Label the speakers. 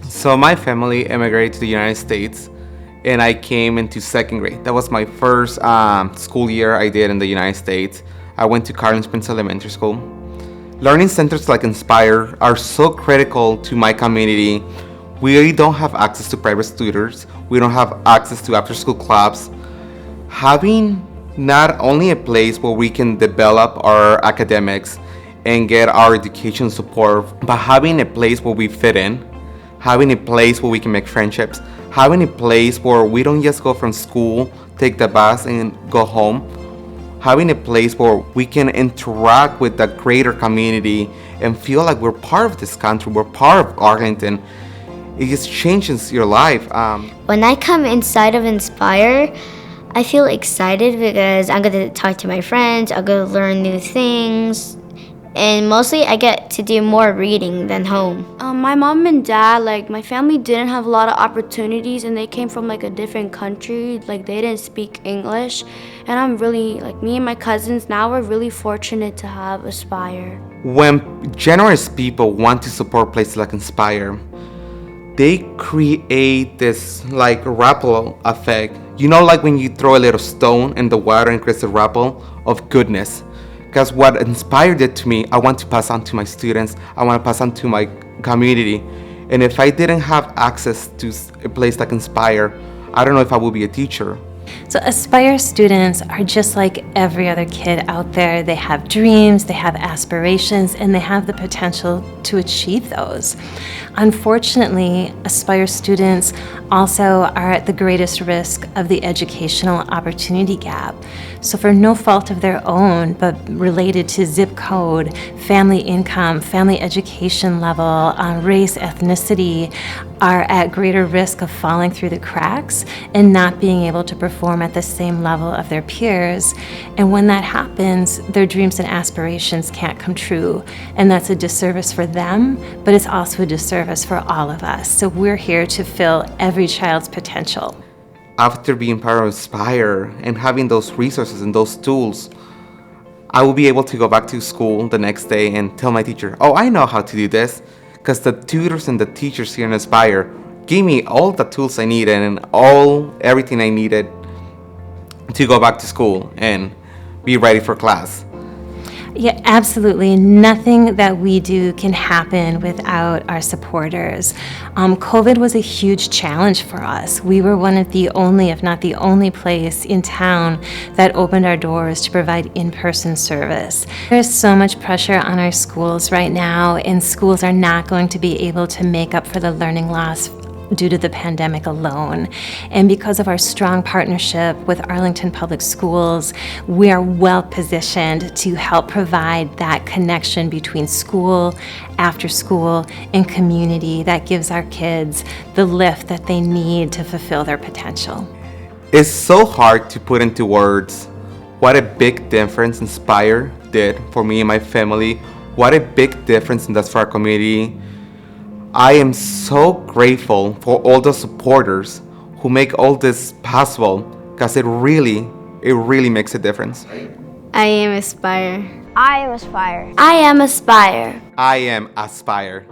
Speaker 1: So my family immigrated to the United States, and I came into second grade. That was my first school year I did in the United States. I went to Carlin Springs Elementary School. Learning centers like Inspire are so critical to my community. We don't have access to private tutors. We don't have access to after-school clubs. Having not only a place where we can develop our academics and get our education support, but having a place where we fit in, having a place where we can make friendships, having a place where we don't just go from school, take the bus, and go home, having a place where we can interact with the greater community and feel like we're part of this country, we're part of Arlington. It just changes your life.
Speaker 2: When I come inside of Inspire, I feel excited because I'm going to talk to my friends, I'm going to learn new things, and mostly I get to do more reading than home.
Speaker 3: My mom and dad, my family didn't have a lot of opportunities, and they came from a different country. They didn't speak English, and I'm really, me and my cousins now, we're really fortunate to have Aspire.
Speaker 1: When generous people want to support places like Inspire, they create this ripple effect. You know, like when you throw a little stone in the water and creates a ripple of goodness. Because what Inspire did to me, I want to pass on to my students. I want to pass on to my community. And if I didn't have access to a place like Inspire, I don't know if I would be a teacher.
Speaker 4: So Aspire students are just like every other kid out there. They have dreams, they have aspirations, and they have the potential to achieve those. Unfortunately, Aspire students also are at the greatest risk of the educational opportunity gap. So for no fault of their own, but related to zip code, family income, family education level, race, ethnicity, are at greater risk of falling through the cracks and not being able to perform at the same level of their peers. And when that happens, their dreams and aspirations can't come true. And that's a disservice for them, but it's also a disservice for all of us. So we're here to fill every child's potential.
Speaker 1: After being part of Aspire and having those resources and those tools, I will be able to go back to school the next day and tell my teacher, oh, I know how to do this. Because the tutors and the teachers here in Aspire gave me all the tools I needed and everything I needed to go back to school and be ready for class.
Speaker 4: Yeah, absolutely. Nothing that we do can happen without our supporters. COVID was a huge challenge for us. We were one of the only, if not the only place in town that opened our doors to provide in-person service. There's so much pressure on our schools right now, and schools are not going to be able to make up for the learning loss due to the pandemic alone. And because of our strong partnership with Arlington Public Schools, we are well positioned to help provide that connection between school, after school, and community that gives our kids the lift that they need to fulfill their potential.
Speaker 1: It's so hard to put into words what a big difference Inspire did for me and my family, what a big difference it does for our community. I am so grateful for all the supporters who make all this possible, because it really makes a difference.
Speaker 2: I am Aspire.
Speaker 3: I am Aspire.
Speaker 2: I am Aspire.
Speaker 1: I am Aspire.